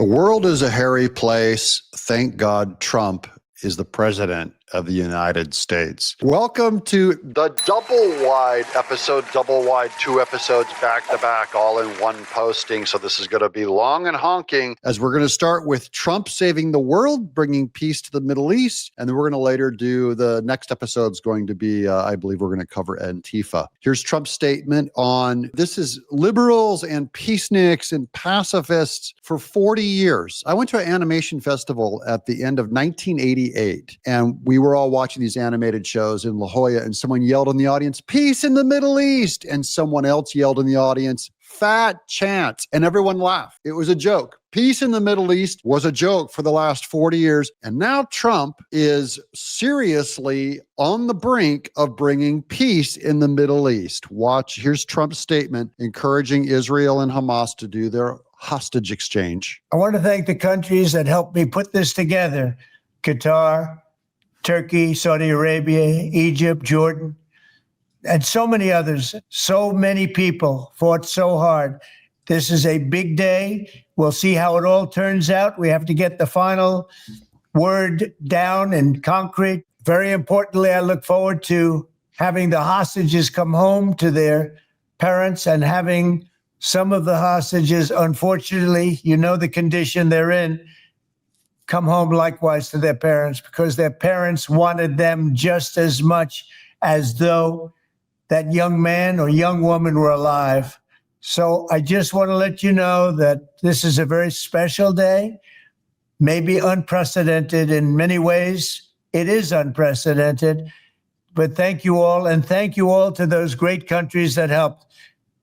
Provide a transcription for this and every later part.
The world is a hairy place. Thank God Trump is the president of the United States. Welcome to the double wide episode, double wide, 2 episodes back to back, all in one posting. So this is going to be long and honking, as we're going to start with Trump saving the world, bringing peace to the Middle East. And then we're going to later do the next episode's going to be, I believe we're going to cover Antifa. Here's Trump's statement on this is liberals and peaceniks and pacifists for 40 years. I went to an animation festival at the end of 1988, and we were all watching these animated shows in La Jolla, and someone yelled in the audience, "Peace in the Middle East," and someone else yelled in the audience, "Fat chance," and everyone laughed. It was a joke. Peace in the Middle East was a joke for the last 40 years, and now Trump is seriously on the brink of bringing peace in the Middle East. Watch, here's Trump's statement encouraging Israel and Hamas to do their hostage exchange. I want to thank the countries that helped me put this together: Qatar, Turkey, Saudi Arabia, Egypt, Jordan, and so many others. So many people fought so hard. This is a big day. We'll see how it all turns out. We have to get the final word down in concrete. Very importantly, I look forward to having the hostages come home to their parents and having some of the hostages, unfortunately, you know the condition they're in, come home likewise to their parents, because their parents wanted them just as much as though that young man or young woman were alive. So I just want to let you know that this is a very special day, maybe unprecedented in many ways. It is unprecedented, but thank you all. And thank you all to those great countries that helped.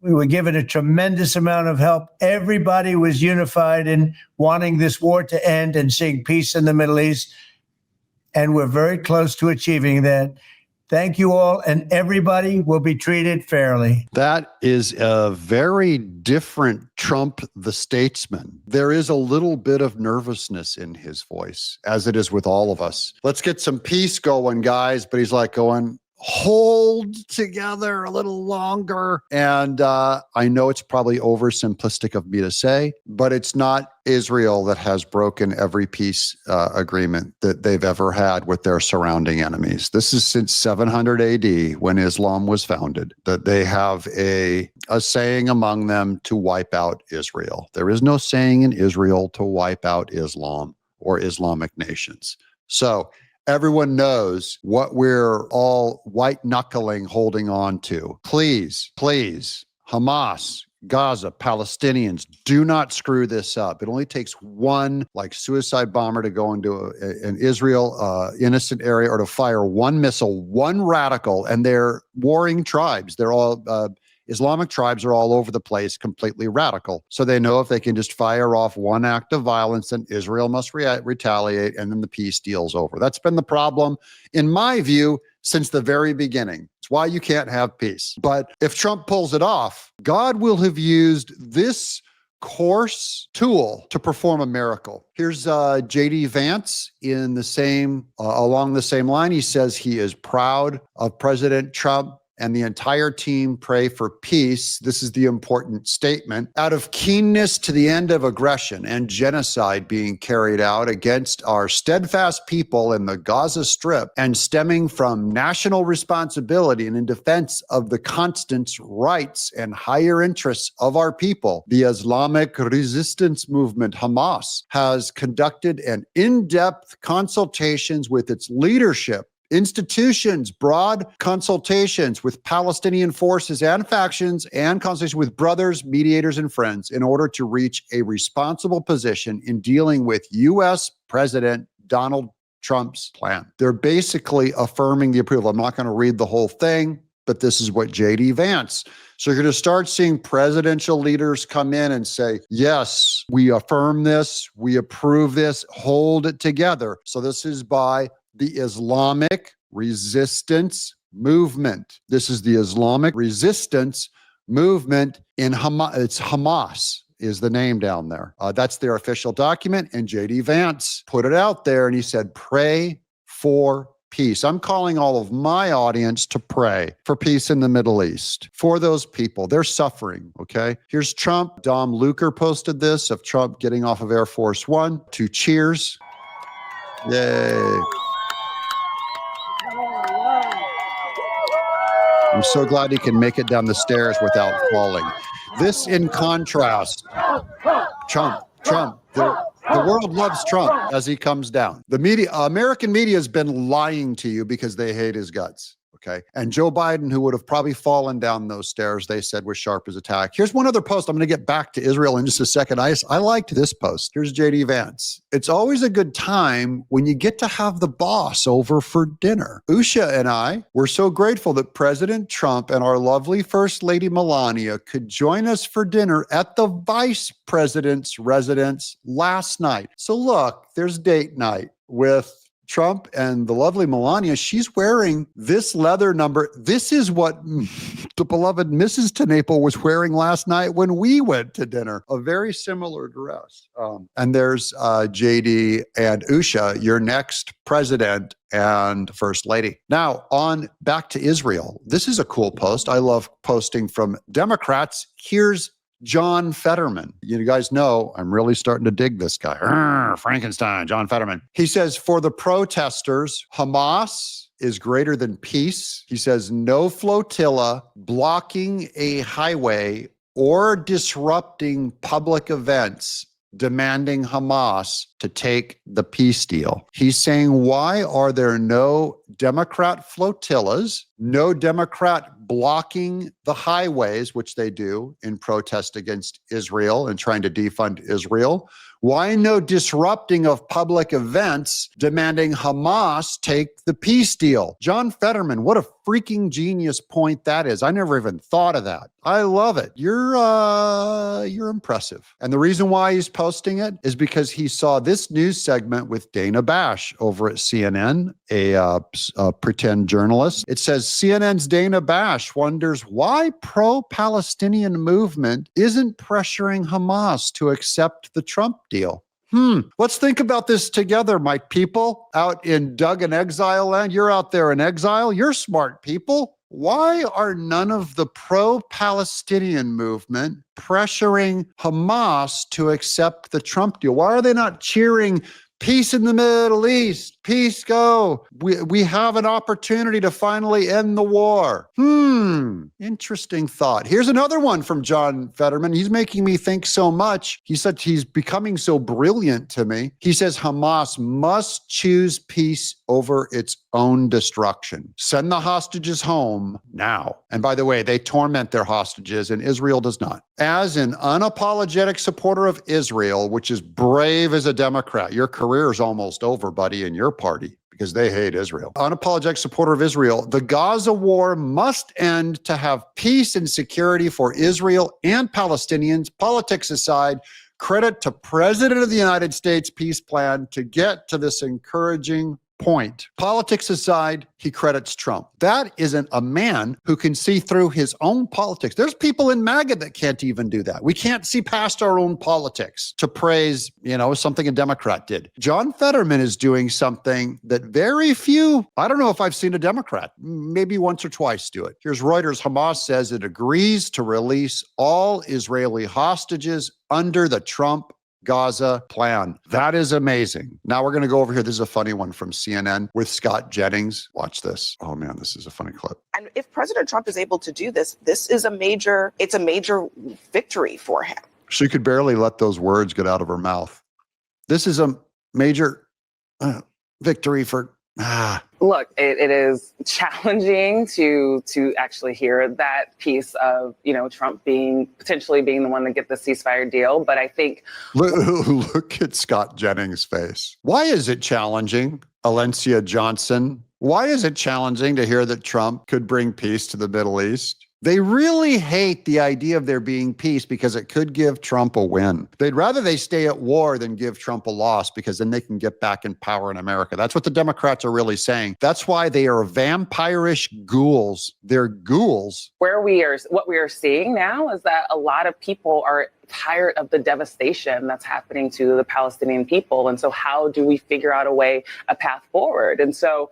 We were given a tremendous amount of help. Everybody was unified in wanting this war to end and seeing peace in the Middle East. And we're very close to achieving that. Thank you all, and everybody will be treated fairly. That is a very different Trump, the statesman. There is a little bit of nervousness in his voice, as it is with all of us. Let's get some peace going, guys. But he's like going, hold together a little longer. And I know it's probably oversimplistic of me to say, but it's not Israel that has broken every peace agreement that they've ever had with their surrounding enemies. This is since 700 AD, when Islam was founded, that they have a saying among them to wipe out Israel. There is no saying in Israel to wipe out Islam or Islamic nations. So everyone knows what we're all white-knuckling holding on to. Please, please, Hamas, Gaza, Palestinians, do not screw this up. It only takes one suicide bomber to go into an Israel innocent area, or to fire one missile, one radical, and they're warring tribes. They're all Islamic tribes are all over the place, completely radical. So they know if they can just fire off one act of violence, then Israel must retaliate, and then the peace deal's over. That's been the problem, in my view, since the very beginning. It's why you can't have peace. But if Trump pulls it off, God will have used this coarse tool to perform a miracle. Here's J.D. Vance in the same, along the same line. He says he is proud of President Trump and the entire team pray for peace. This is the important statement. Out of keenness to the end of aggression and genocide being carried out against our steadfast people in the Gaza Strip, and stemming from national responsibility and in defense of the constant rights and higher interests of our people, the Islamic resistance movement, Hamas, has conducted an in-depth consultations with its leadership, institutions, broad consultations with Palestinian forces and factions, and consultation with brothers, mediators, and friends in order to reach a responsible position in dealing with U.S. President Donald Trump's plan. They're basically affirming the approval. I'm not going to read the whole thing, but this is what J.D. Vance. So you're going to start seeing presidential leaders come in and say, yes, we affirm this, we approve this, hold it together. So this is by the Islamic Resistance Movement. This is the Islamic Resistance Movement in Hamas. It's Hamas is the name down there. That's their official document. And J.D. Vance put it out there, and he said, pray for peace. I'm calling all of my audience to pray for peace in the Middle East, for those people. They're suffering, okay? Here's Trump. Dom Luker posted this of Trump getting off of Air Force One to cheers. Yay. I'm so glad he can make it down the stairs without falling. This in contrast, Trump. The world loves Trump as he comes down. The media, American media has been lying to you because they hate his guts. Okay. And Joe Biden, who would have probably fallen down those stairs, they said was sharp as a tack. Here's one other post. I'm going to get back to Israel in just a second. I liked this post. Here's JD Vance. It's always a good time when you get to have the boss over for dinner. Usha and I were so grateful that President Trump and our lovely First Lady Melania could join us for dinner at the Vice President's residence last night. So look, there's date night with Trump and the lovely Melania. She's wearing this leather number. This is what the beloved Mrs. TeNapel was wearing last night when we went to dinner. A very similar dress. And there's JD and Usha, your next president and first lady. Now, on back to Israel. This is a cool post. I love posting from Democrats. Here's John Fetterman. You guys know I'm really starting to dig this guy. Frankenstein, John Fetterman. He says, for the protesters, Hamas is greater than peace. He says, no flotilla blocking a highway or disrupting public events demanding Hamas to take the peace deal. He's saying, why are there no Democrat flotillas, no Democrat blocking the highways, which they do in protest against Israel and trying to defund Israel? Why no disrupting of public events demanding Hamas take the peace deal? John Fetterman, what a freaking genius point that is. I never even thought of that. I love it. You're impressive. And the reason why he's posting it is because he saw this news segment with Dana Bash over at CNN, a pretend journalist. It says CNN's Dana Bash wonders why pro-Palestinian movement isn't pressuring Hamas to accept the Trump deal. Let's think about this together, my people out in Doug in exile land. You're out there in exile. You're smart people. Why are none of the pro-Palestinian movement pressuring Hamas to accept the Trump deal? Why are they not cheering peace in the Middle East? Peace go. We have an opportunity to finally end the war. Interesting thought. Here's another one from John Fetterman. He's making me think so much. He said he's becoming so brilliant to me. He says Hamas must choose peace over its own destruction. Send the hostages home now. And by the way, they torment their hostages and Israel does not. As an unapologetic supporter of Israel, which is brave as a Democrat, your career is almost over, buddy, in your party, because they hate Israel. Unapologetic supporter of Israel, the Gaza war must end to have peace and security for Israel and Palestinians. Politics aside, credit to President of the United States peace plan to get to this encouraging point. Politics aside, he credits Trump. That isn't a man who can see through his own politics. There's people in MAGA that can't even do that. We can't see past our own politics to praise, something a Democrat did. John Fetterman is doing something that very few, I don't know if I've seen a Democrat, maybe once or twice do it. Here's Reuters. Hamas says it agrees to release all Israeli hostages under the Trump Gaza plan. That is amazing. Now we're going to go over here. This is a funny one from CNN with Scott Jennings. Watch this. Oh man, this is a funny clip. And if President Trump is able to do this, it's a major victory for him. She could barely let those words get out of her mouth. This is a major victory for Look, it is challenging to actually hear that piece of, Trump potentially being the one to get the ceasefire deal. But I think look at Scott Jennings' face. Why is it challenging, Alencia Johnson? Why is it challenging to hear that Trump could bring peace to the Middle East? They really hate the idea of there being peace because it could give Trump a win. They'd rather they stay at war than give Trump a loss because then they can get back in power in America. That's what the Democrats are really saying. That's why they are vampirish ghouls. They're ghouls. What we are seeing now is that a lot of people are tired of the devastation that's happening to the Palestinian people. And so how do we figure out a path forward? And so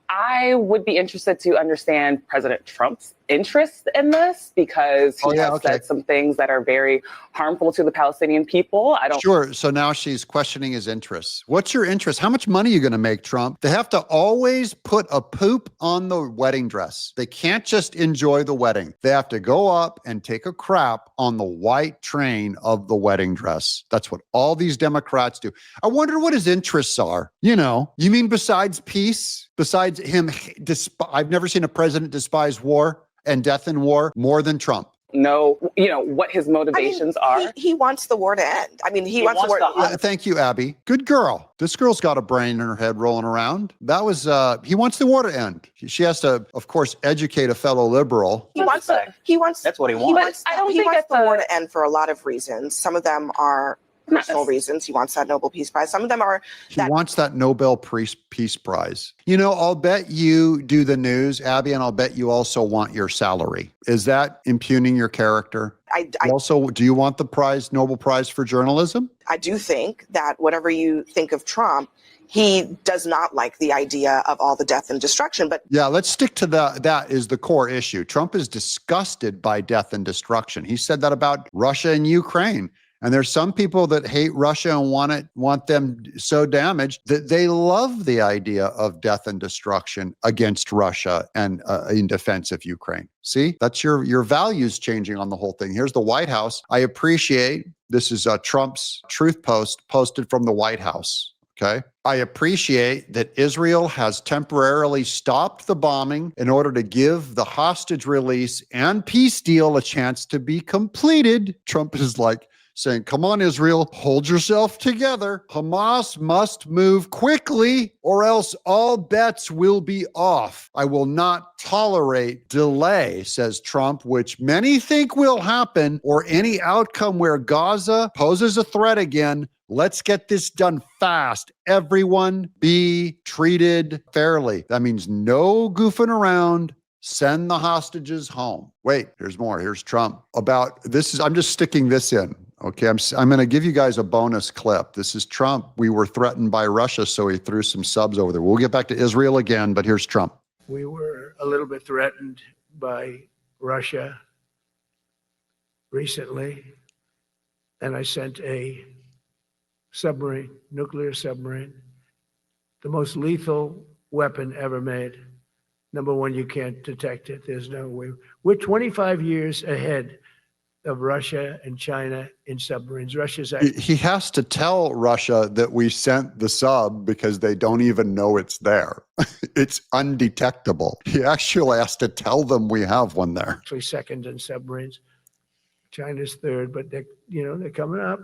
I would be interested to understand President Trump's interest in this, because he has said some things that are very harmful to the Palestinian people. Sure. So now she's questioning his interests. What's your interest? How much money are you going to make, Trump? They have to always put a poop on the wedding dress. They can't just enjoy the wedding. They have to go up and take a crap on the white train of the wedding dress. That's what all these Democrats do. I wonder what his interests are. You mean besides peace, besides him, I've never seen a president despise war and death in war more than Trump. Know what his motivations are. He wants the war to end. He wants the war. Thank you, Abby. Good girl. This girl's got a brain in her head rolling around. That was he wants the war to end. She has to, of course, educate a fellow liberal. That's what he wants. I don't think he wants the war to end for a lot of reasons. Some of them are personal reasons. He wants that Nobel Peace Prize. Some of them are He wants that Nobel Peace Prize. I'll bet you do the news, Abby, and I'll bet you also want your salary. Is that impugning your character? Also, do you want the Nobel Prize for journalism? I do think that whatever you think of Trump, he does not like the idea of all the death and destruction. But yeah, let's stick to that is the core issue. Trump is disgusted by death and destruction. He said that about Russia and Ukraine. And there's some people that hate Russia and want them so damaged that they love the idea of death and destruction against Russia and in defense of Ukraine. See, that's your values changing on the whole thing. Here's the White House. I appreciate this is Trump's truth post posted from the White House. Okay. I appreciate that Israel has temporarily stopped the bombing in order to give the hostage release and peace deal a chance to be completed. Trump is saying, come on, Israel, hold yourself together. Hamas must move quickly or else all bets will be off. I will not tolerate delay, says Trump, which many think will happen, or any outcome where Gaza poses a threat again. Let's get this done fast. Everyone be treated fairly. That means no goofing around. Send the hostages home. Wait, there's more. Here's Trump about this. I'm just sticking this in. Okay, I'm going to give you guys a bonus clip. This is Trump. We were threatened by Russia, so he threw some subs over there. We'll get back to Israel again, but here's Trump. We were a little bit threatened by Russia recently, and I sent a submarine, nuclear submarine, the most lethal weapon ever made. Number one, you can't detect it. There's no way. We're 25 years ahead of Russia and China in submarines. He has to tell Russia that we sent the sub because they don't even know it's there. It's undetectable. He actually has to tell them we have one there. Actually second in submarines. China's third, but they're coming up.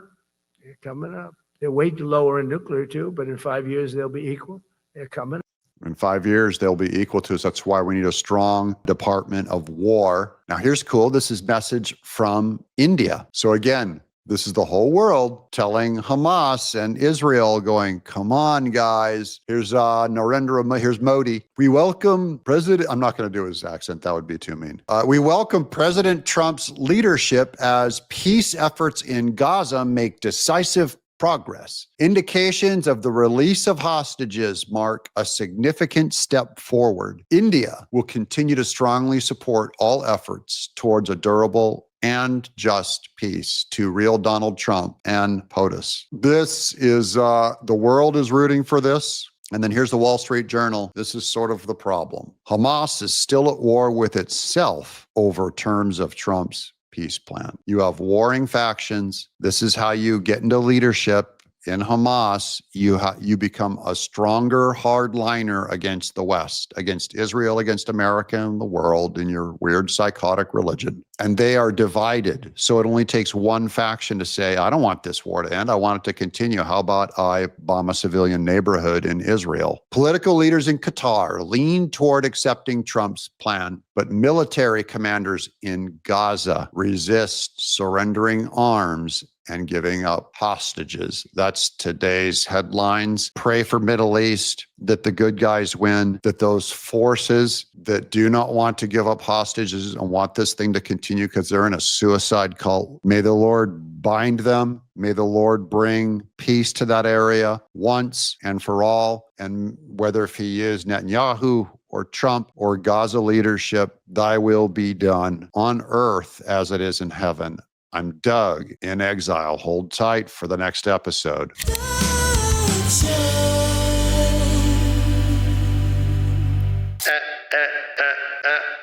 They're coming up. They're way lower in nuclear too, but in 5 years they'll be equal. They're coming up. In 5 years, they'll be equal to us. That's why we need a strong Department of War. Now, here's cool. This is message from India. So again, this is the whole world telling Hamas and Israel going, come on, guys. Here's here's Modi. We welcome President, I'm not going to do his accent. That would be too mean. We welcome President Trump's leadership as peace efforts in Gaza make decisive progress. Indications of the release of hostages mark a significant step forward. India will continue to strongly support all efforts towards a durable and just peace. To real Donald Trump and POTUS. This is, the world is rooting for this. And then here's the Wall Street Journal. This is sort of the problem. Hamas is still at war with itself over terms of Trump's peace plan. You have warring factions. This is how you get into leadership in Hamas, you become a stronger hardliner against the West, against Israel, against America and the world in your weird psychotic religion. And they are divided. So it only takes one faction to say, I don't want this war to end. I want it to continue. How about I bomb a civilian neighborhood in Israel? Political leaders in Qatar lean toward accepting Trump's plan, but military commanders in Gaza resist surrendering arms and giving up hostages. That's today's headlines. Pray for Middle East, that the good guys win, that those forces that do not want to give up hostages and want this thing to continue because they're in a suicide cult, may the Lord bind them. May the Lord bring peace to that area once and for all. And whether if he is Netanyahu or Trump or Gaza leadership, thy will be done on earth as it is in heaven. I'm Doug in Exile. Hold tight for the next episode.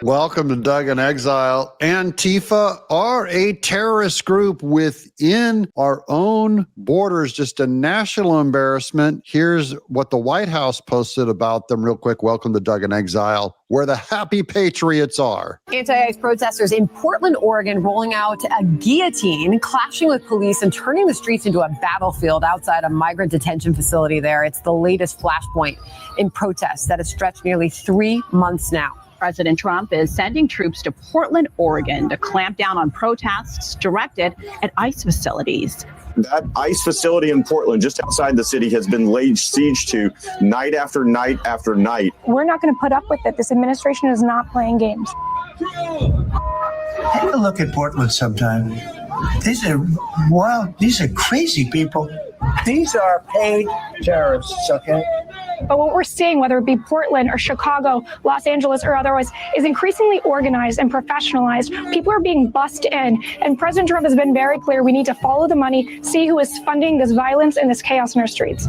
Welcome to Doug in Exile. Antifa are a terrorist group within our own borders, just a national embarrassment. Here's what the White House posted about them real quick. Welcome to Doug in Exile, where the happy patriots are. Anti-ICE protesters in Portland, Oregon, rolling out a guillotine, clashing with police and turning the streets into a battlefield outside a migrant detention facility there. It's the latest flashpoint in protests that has stretched nearly 3 months now. President Trump is sending troops to Portland, Oregon to clamp down on protests directed at ICE facilities. That ICE facility in Portland, just outside the city, has been laid siege to night after night after night. We're not going to put up with it. This administration is not playing games. Take a look at Portland sometime. These are wild. These are crazy people. These are paid terrorists, okay? But what we're seeing, whether it be Portland or Chicago, Los Angeles or otherwise, is increasingly organized and professionalized. People are being bussed in. And President Trump has been very clear. We need to follow the money, see who is funding this violence and this chaos in our streets.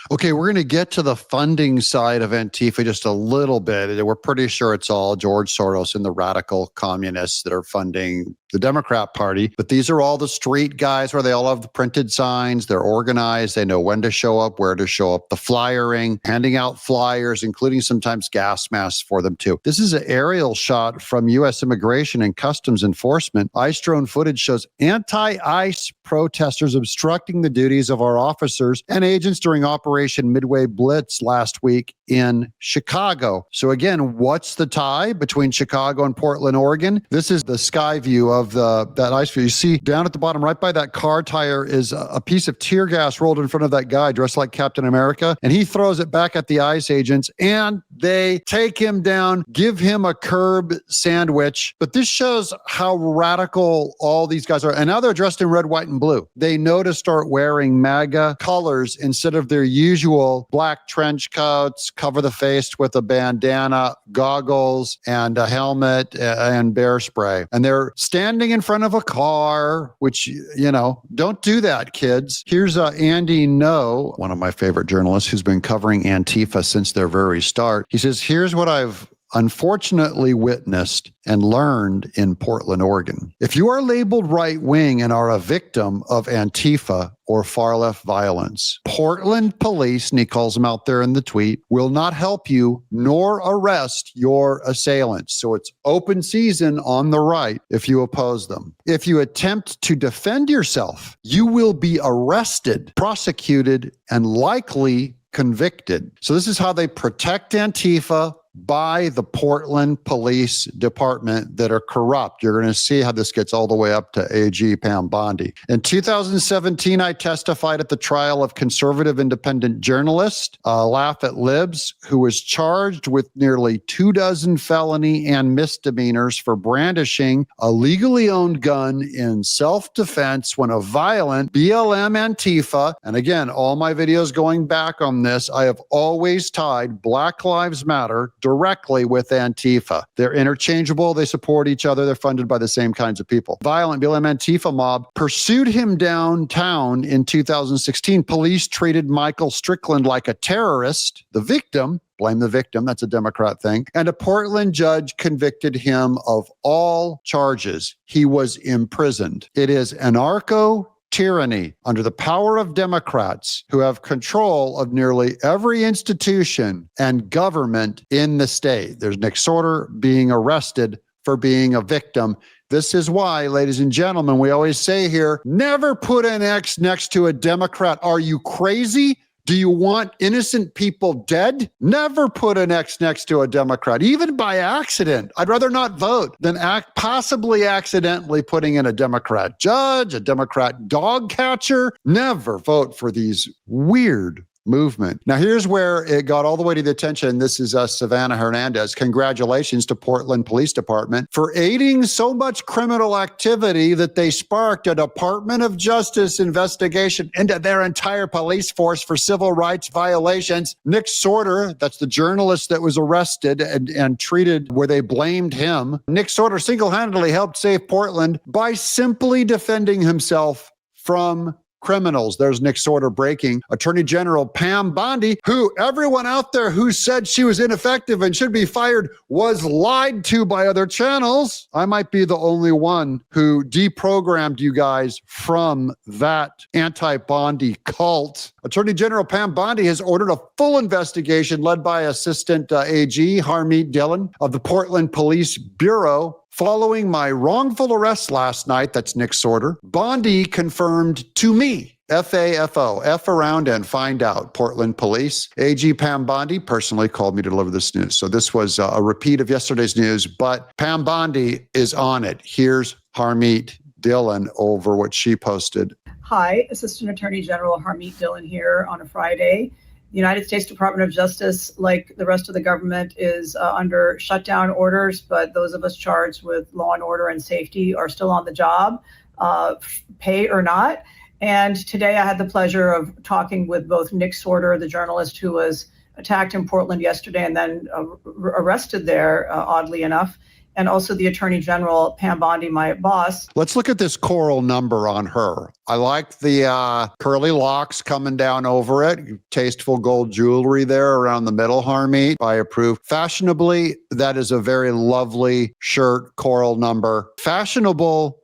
Okay, we're going to get to the funding side of Antifa just a little bit. We're pretty sure it's all George Soros and the radical communists that are funding the Democrat Party. But these are all the street guys where they all have the printed signs. They're organized. They know when to show up, where to show up, the flyering, handing out flyers, including sometimes gas masks for them too. This is an aerial shot from U.S. Immigration and Customs Enforcement. ICE drone footage shows anti-ICE protesters obstructing the duties of our officers and agents during Operation Midway Blitz last week in Chicago. So again, what's the tie between Chicago and Portland, Oregon? This is the sky view of that ICE view. You see down at the bottom, right by that car tire, is a piece of tear gas rolled in front of that guy dressed like Captain America, and he throws it back at the ICE agents, and they take him down, give him a curb sandwich. But this shows how radical all these guys are. And now they're dressed in red, white, and blue. They know to start wearing MAGA colors instead of their usual black trench coats, cover the face with a bandana, goggles, and a helmet and bear spray. And they're standing in front of a car, which, you know, don't do that, kids. Here's Andy No, one of my favorite journalists who's been covering Antifa since their very start. He says, here's what I've unfortunately witnessed and learned in Portland, Oregon. If you are labeled right-wing and are a victim of Antifa or far-left violence, Portland police, and he calls them out there in the tweet, will not help you nor arrest your assailants. So it's open season on the right if you oppose them. If you attempt to defend yourself, you will be arrested, prosecuted, and likely convicted. So this is how they protect Antifa by the Portland Police Department that are corrupt. You're going to see how this gets all the way up to AG Pam Bondi. In 2017, I testified at the trial of conservative independent journalist Laugh at Libs, who was charged with nearly 24 felony and misdemeanors for brandishing a legally owned gun in self-defense when a violent BLM Antifa, and again, all my videos going back on this, I have always tied Black Lives Matter directly with Antifa. They're interchangeable. They support each other. They're funded by the same kinds of people. Violent BLM Antifa mob pursued him downtown in 2016. Police treated Michael Strickland like a terrorist. The victim, blame the victim, that's a Democrat thing. And a Portland judge convicted him of all charges. He was imprisoned. It is anarcho tyranny under the power of Democrats who have control of nearly every institution and government in the state. There's Nick Sorter being arrested for being a victim. This is why, ladies and gentlemen, we always say here, never put an X next to a Democrat. Are you crazy? Do you want innocent people dead? Never put an X next to a Democrat, even by accident. I'd rather not vote than possibly accidentally putting in a Democrat judge, a Democrat dog catcher. Never vote for these weird movement. Now, here's where it got all the way to the attention. This is Savannah Hernandez. Congratulations to Portland Police Department for aiding so much criminal activity that they sparked a Department of Justice investigation into their entire police force for civil rights violations. Nick Sorter, that's the journalist that was arrested and treated where they blamed him. Nick Sorter single-handedly helped save Portland by simply defending himself from criminals. There's Nick Sorter breaking. Attorney General Pam Bondi, who everyone out there who said she was ineffective and should be fired was lied to by other channels. I might be the only one who deprogrammed you guys from that anti-Bondi cult. Attorney General Pam Bondi has ordered a full investigation led by Assistant AG Harmeet Dillon of the Portland Police Bureau. Following my wrongful arrest last night, that's Nick Sorter, Bondi confirmed to me, FAFO, F around and find out, Portland Police. AG Pam Bondi personally called me to deliver this news. So this was a repeat of yesterday's news, but Pam Bondi is on it. Here's Harmeet Dillon over what she posted. Hi, Assistant Attorney General Harmeet Dillon here on a Friday. The United States Department of Justice, like the rest of the government, is under shutdown orders, but those of us charged with law and order and safety are still on the job, pay or not. And today I had the pleasure of talking with both Nick Sorter, the journalist who was attacked in Portland yesterday and then arrested there, oddly enough, and also the Attorney General, Pam Bondi, my boss. Let's look at this coral number on her. I like the curly locks coming down over it. Tasteful gold jewelry there around the middle, Harmeet. I approve. Fashionably, that is a very lovely shirt, coral number. Fashionable,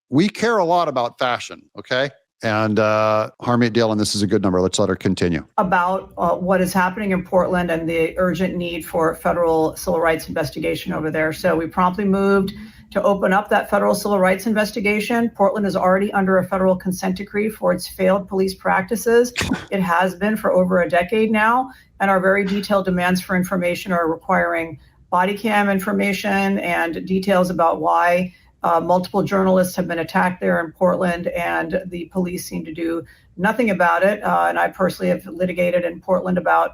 we care a lot about fashion, okay? And Harmeet Dillon, this is a good number. Let's let her continue. About what is happening in Portland and the urgent need for federal civil rights investigation over there. So we promptly moved to open up that federal civil rights investigation. Portland is already under a federal consent decree for its failed police practices. It has been for over a decade now, and our very detailed demands for information are requiring body cam information and details about why multiple journalists have been attacked there in Portland, and the police seem to do nothing about it. And I personally have litigated in Portland about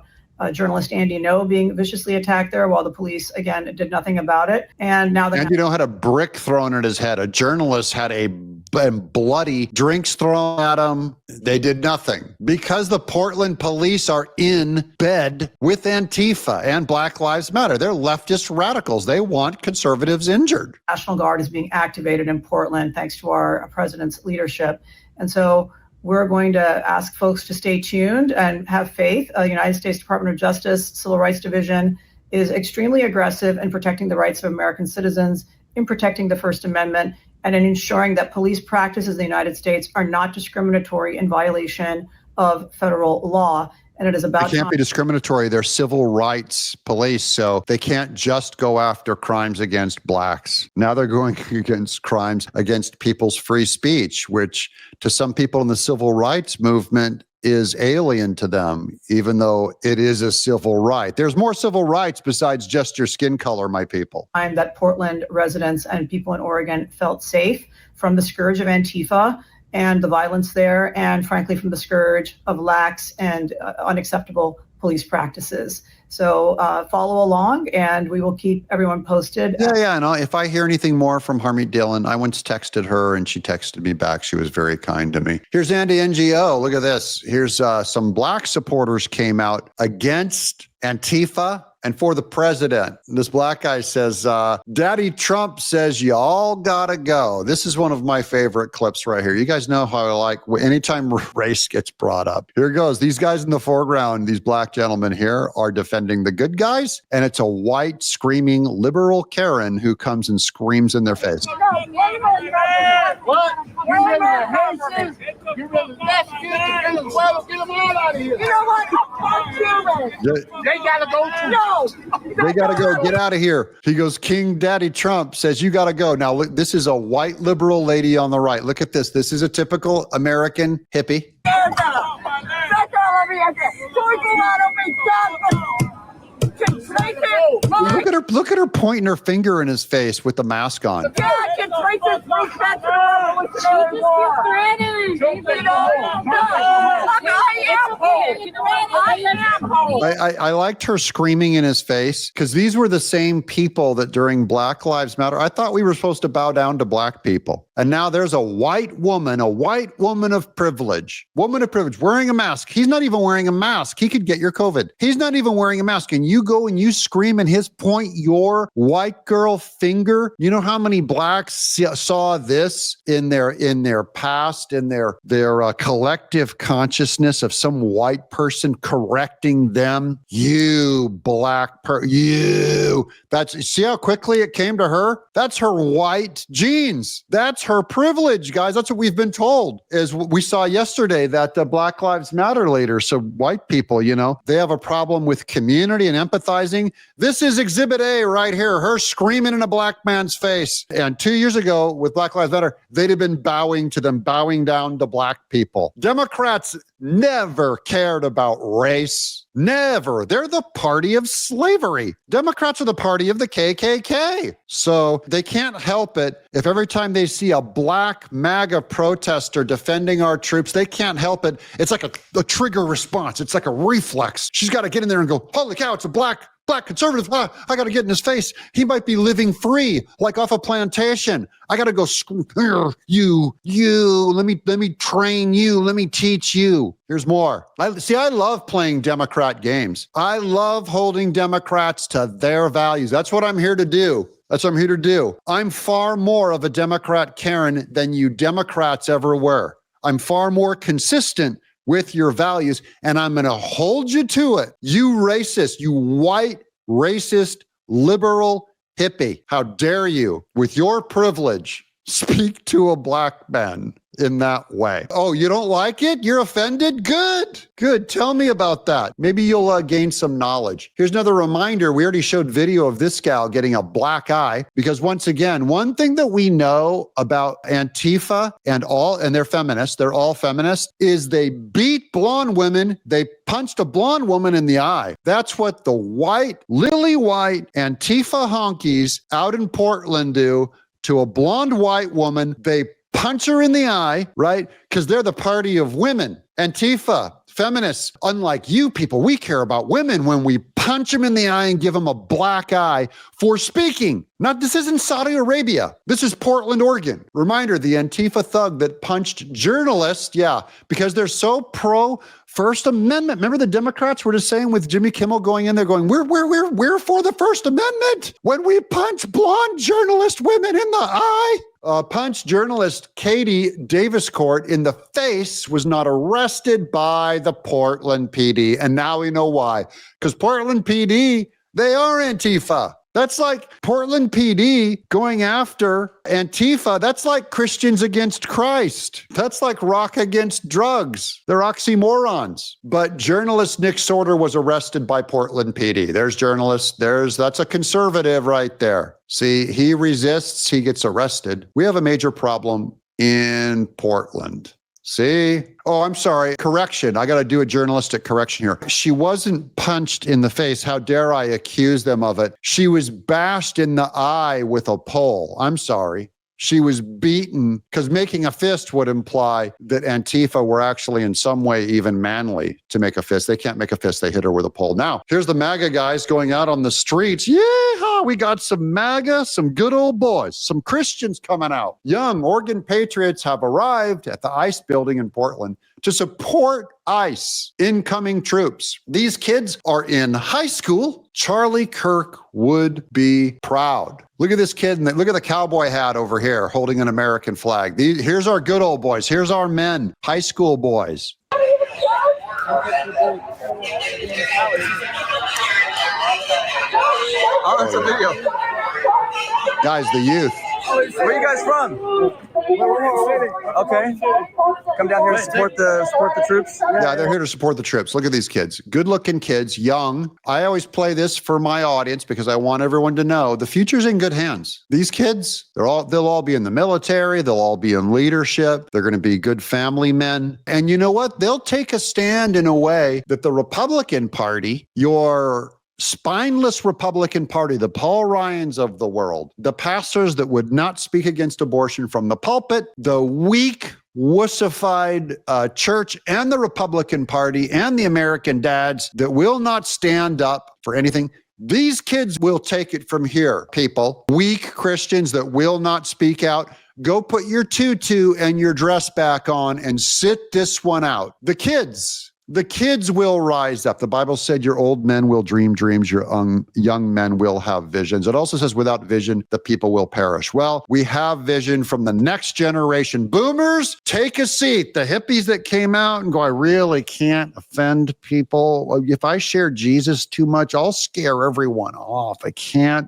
journalist Andy Ngo being viciously attacked there, while the police, again, did nothing about it. And now Andy Ngo had a brick thrown at his head. A journalist had a bloody drinks thrown at him. They did nothing because the Portland police are in bed with Antifa and Black Lives Matter. They're leftist radicals. They want conservatives injured. National Guard is being activated in Portland thanks to our president's leadership. And so we're going to ask folks to stay tuned and have faith. The United States Department of Justice Civil Rights Division is extremely aggressive in protecting the rights of American citizens, in protecting the First Amendment, and in ensuring that police practices in the United States are not discriminatory in violation of federal law. And it is about— They can't be discriminatory. They're civil rights police, so they can't just go after crimes against blacks. Now they're going against crimes against people's free speech, which to some people in the civil rights movement is alien to them, even though it is a civil right. There's more civil rights besides just your skin color, my people. That Portland residents and people in Oregon felt safe from the scourge of Antifa and the violence there, and frankly, from the scourge of lax and unacceptable police practices. So follow along, and we will keep everyone posted. Yeah. And if I hear anything more from Harmeet Dillon, I once texted her, and she texted me back. She was very kind to me. Here's Andy NGO. Look at this. Here's some black supporters came out against Antifa And for the president, this black guy says, Daddy Trump says you all gotta go. This is one of my favorite clips right here. You guys know how I like anytime race gets brought up. Here it goes. These guys in the foreground, these black gentlemen here, are defending the good guys, and it's a white screaming liberal Karen who comes and screams in their face. What? You really racist? You really Mexican? Venezuela? Get them all out of here. You know what? They gotta go too. No. They gotta go. Get out of here. He goes, King Daddy Trump says you gotta go. Now, look, this is a white liberal lady on the right. Look at this. This is a typical American hippie. Look at her pointing her finger in his face with the mask on. I liked her screaming in his face because these were the same people that during Black Lives Matter, I thought we were supposed to bow down to black people. And now there's a white woman of privilege, wearing a mask. He's not even wearing a mask. He could get your COVID. He's not even wearing a mask. And you go and you scream and point your white girl finger. You know how many blacks saw this in their past, in their collective consciousness of some white person correcting them? You black you. See how quickly it came to her? That's her white genes. That's her privilege, guys. That's what we've been told. As we saw yesterday, that the Black Lives Matter leaders, so white people, they have a problem with community and empathizing. This is Exhibit A right here, her screaming in a black man's face. And 2 years ago with Black Lives Matter, they'd have been bowing down to black people. Democrats never cared about race. Never. They're the party of slavery. Democrats are the party of the KKK. So they can't help it if every time they see a black MAGA protester defending our troops, they can't help it. It's like a trigger response. It's like a reflex. She's got to get in there and go, holy cow, it's a black conservative. I got to get in his face. He might be living free, like off a plantation. I got to go scream, you, let me train you. Let me teach you. Here's more. I love playing Democrat games. I love holding Democrats to their values. That's what I'm here to do. I'm far more of a Democrat Karen than you Democrats ever were. I'm far more consistent with your values, and I'm going to hold you to it. You racist, you white, racist, liberal hippie. How dare you, with your privilege, speak to a black man in that way? Oh, you don't like it? You're offended? Good. Tell me about that. Maybe you'll gain some knowledge. Here's another reminder. We already showed video of this gal getting a black eye because, once again, one thing that we know about Antifa and they're feminists, they're all feminists, is they beat blonde women. They punched a blonde woman in the eye. That's what the lily white Antifa honkies out in Portland do to a blonde white woman. They punch her in the eye, right? Because they're the party of women. Antifa, feminists, unlike you people, we care about women when we punch them in the eye and give them a black eye for speaking. This isn't Saudi Arabia. This is Portland, Oregon. Reminder, the Antifa thug that punched journalists, because they're so pro First Amendment. Remember the Democrats were just saying with Jimmy Kimmel going in there going, we're for the First Amendment when we punch blonde journalist women in the eye. Punch journalist Katie Daviscourt in the face was not arrested by the Portland PD. And now we know why. Because Portland PD, they are Antifa. That's like Portland PD going after Antifa. That's like Christians against Christ. That's like rock against drugs. They're oxymorons. But journalist Nick Sorter was arrested by Portland PD. There's journalist. That's a conservative right there. See, he resists, he gets arrested. We have a major problem in Portland. See? Oh, I'm sorry. Correction. I got to do a journalistic correction here. She wasn't punched in the face. How dare I accuse them of it? She was bashed in the eye with a pole. I'm sorry. She was beaten because making a fist would imply that Antifa were actually in some way even manly to make a fist. They can't make a fist. They hit her with a pole. Now, here's the MAGA guys going out on the streets. Yeehaw! we got some MAGA, some good old boys, some Christians coming out. Young Oregon Patriots have arrived at the ICE building in Portland to support ICE incoming troops. These kids are in high school. Charlie Kirk would be proud. Look at this kid, and look at the cowboy hat over here holding an American flag. Here's our good old boys. Here's our men, high school boys. Oh, that's a video. Guys, the youth. Where are you guys from? Okay. Come down here to support the troops? Yeah, they're here to support the troops. Look at these kids. Good-looking kids, young. I always play this for my audience because I want everyone to know the future's in good hands. These kids, they'll all be in the military. They'll all be in leadership. They're going to be good family men. And you know what? They'll take a stand in a way that the Republican Party, your spineless Republican Party, the Paul Ryans of the world, the pastors that would not speak against abortion from the pulpit, the weak, wussified church and the Republican Party and the American dads that will not stand up for anything. These kids will take it from here, people. Weak Christians that will not speak out. Go put your tutu and your dress back on and sit this one out. The kids will rise up. The Bible said your old men will dream dreams, your young men will have visions. It also says without vision, the people will perish. Well, we have vision from the next generation. Boomers, take a seat. The hippies that came out and go, I really can't offend people. If I share Jesus too much, I'll scare everyone off. I can't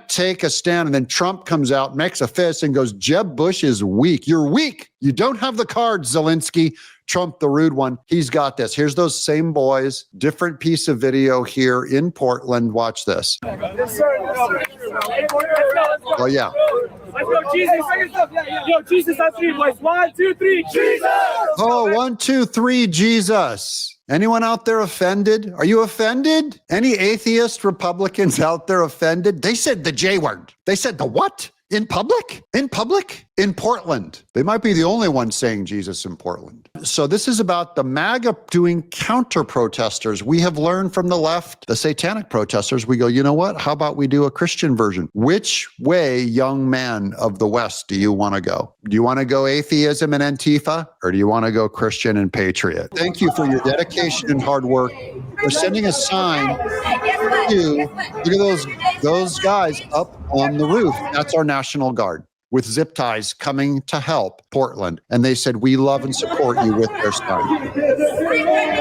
take a stand. And then Trump comes out, makes a fist and goes, Jeb Bush is weak. You're weak. You don't have the cards, Zelensky. Trump, the rude one, he's got this. Here's those same boys, different piece of video here in Portland. Watch this. Oh, yeah. Let's go, Jesus. Yo, Jesus on three, boys. 1, 2, 3, Jesus. Oh, 1, 2, 3, Jesus. Anyone out there offended? Are you offended? Any atheist Republicans out there offended? They said the J word. They said the what? In public? In public? In Portland. They might be the only ones saying Jesus in Portland. So this is about the MAGA doing counter protesters. We have learned from the left, the satanic protesters, we go, you know what? How about we do a Christian version? Which way, young man of the West, do you want to go? Do you want to go atheism and Antifa, or do you want to go Christian and patriot? Thank you for your dedication and hard work. For sending a sign to, look at those guys up on the roof. That's our National Guard with zip ties coming to help Portland. And they said, we love and support you with their sign.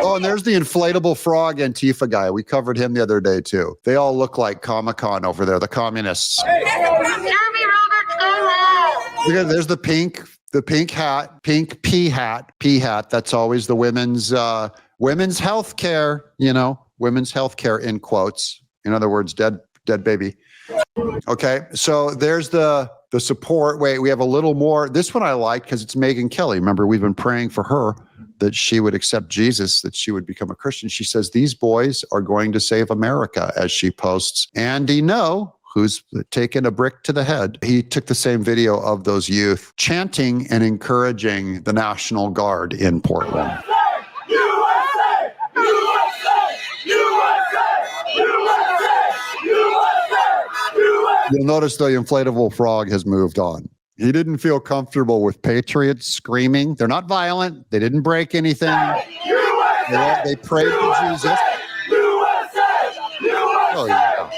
Oh, and there's the inflatable frog Antifa guy. We covered him the other day too. They all look like Comic-Con over there, the communists. Look at, there's the pink hat, pink pea hat. That's always the women's health care, women's health care in quotes. In other words, dead baby. Okay, so there's the support. Wait, we have a little more. This one I like because it's Megyn Kelly. Remember, we've been praying for her that she would accept Jesus, that she would become a Christian. She says, these boys are going to save America, as she posts. Andy No, who's taken a brick to the head, he took the same video of those youth chanting and encouraging the National Guard in Portland. You'll notice the inflatable frog has moved on. He didn't feel comfortable with patriots screaming. They're not violent. They didn't break anything. They prayed to Jesus. Oh, yeah.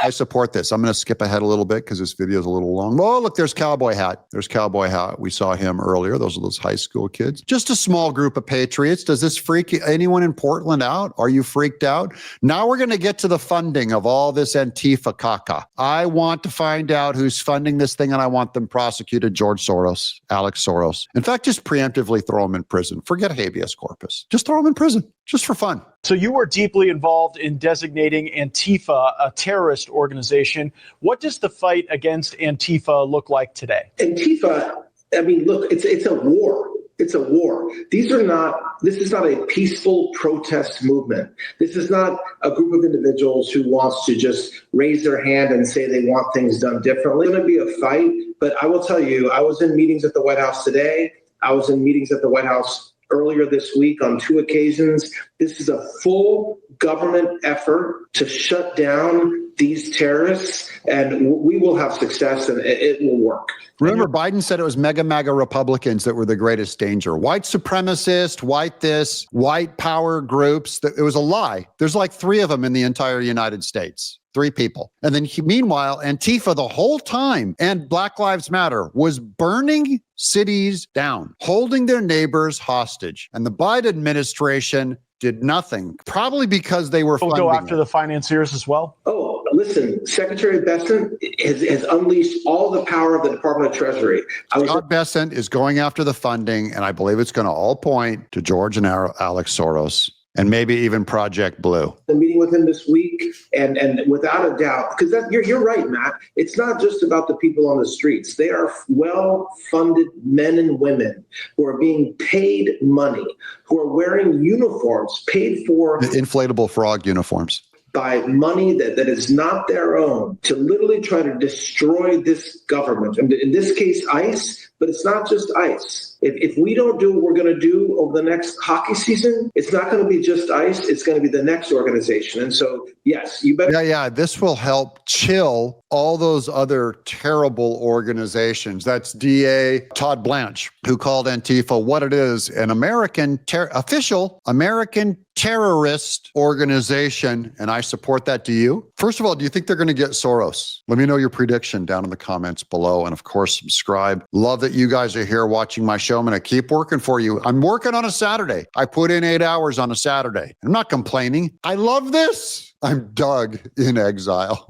I support this. I'm going to skip ahead a little bit because this video is a little long. Oh, look, there's Cowboy Hat. There's Cowboy Hat. We saw him earlier. Those are those high school kids. Just a small group of patriots. Does this freak anyone in Portland out? Are you freaked out? Now we're going to get to the funding of all this Antifa caca. I want to find out who's funding this thing, and I want them prosecuted. George Soros, Alex Soros. In fact, just preemptively throw them in prison. Forget habeas corpus. Just throw them in prison, just for fun. So you were deeply involved in designating Antifa a terrorist organization. What does the fight against Antifa look like today? Antifa, I mean, look, it's a war. It's a war. This is not a peaceful protest movement. This is not a group of individuals who wants to just raise their hand and say they want things done differently. It's going to be a fight, but I will tell you, I was in meetings at the White House today. I was in meetings at the White House earlier this week on 2 occasions. This is a full government effort to shut down these terrorists, and we will have success, and it will work. Remember, Biden said it was MAGA Republicans that were the greatest danger. White supremacist, white power groups. It was a lie. There's like 3 of them in the entire United States. 3 people. And then meanwhile, Antifa the whole time and Black Lives Matter was burning cities down, holding their neighbors hostage. And the Biden administration did nothing, probably because they were funding go after it. the financiers as well? Oh, listen, Secretary Bessent has unleashed all the power of the Department of Treasury. Scott Bessent is going after the funding, and I believe it's going to all point to George and Alex Soros, and maybe even Project Blue. I'm meeting with him this week, and without a doubt, because you're right, Matt. It's not just about the people on the streets. They are well-funded men and women who are being paid money, who are wearing uniforms paid for. The inflatable frog uniforms. By money that is not their own, to literally try to destroy this government. And in this case, ICE, but it's not just ICE. If we don't do what we're going to do over the next hockey season, it's not going to be just ICE. It's going to be the next organization. And so, yes, you better. Yeah. This will help chill all those other terrible organizations. That's DA Todd Blanche, who called Antifa what it is, an official American terrorist organization. And I support that. Do you? First of all, do you think they're going to get Soros? Let me know your prediction down in the comments below. And of course, subscribe. Love that you guys are here watching my show. I'm going to keep working for you. I'm working on a Saturday. I put in 8 hours on a Saturday. I'm not complaining. I love this. I'm Doug in Exile.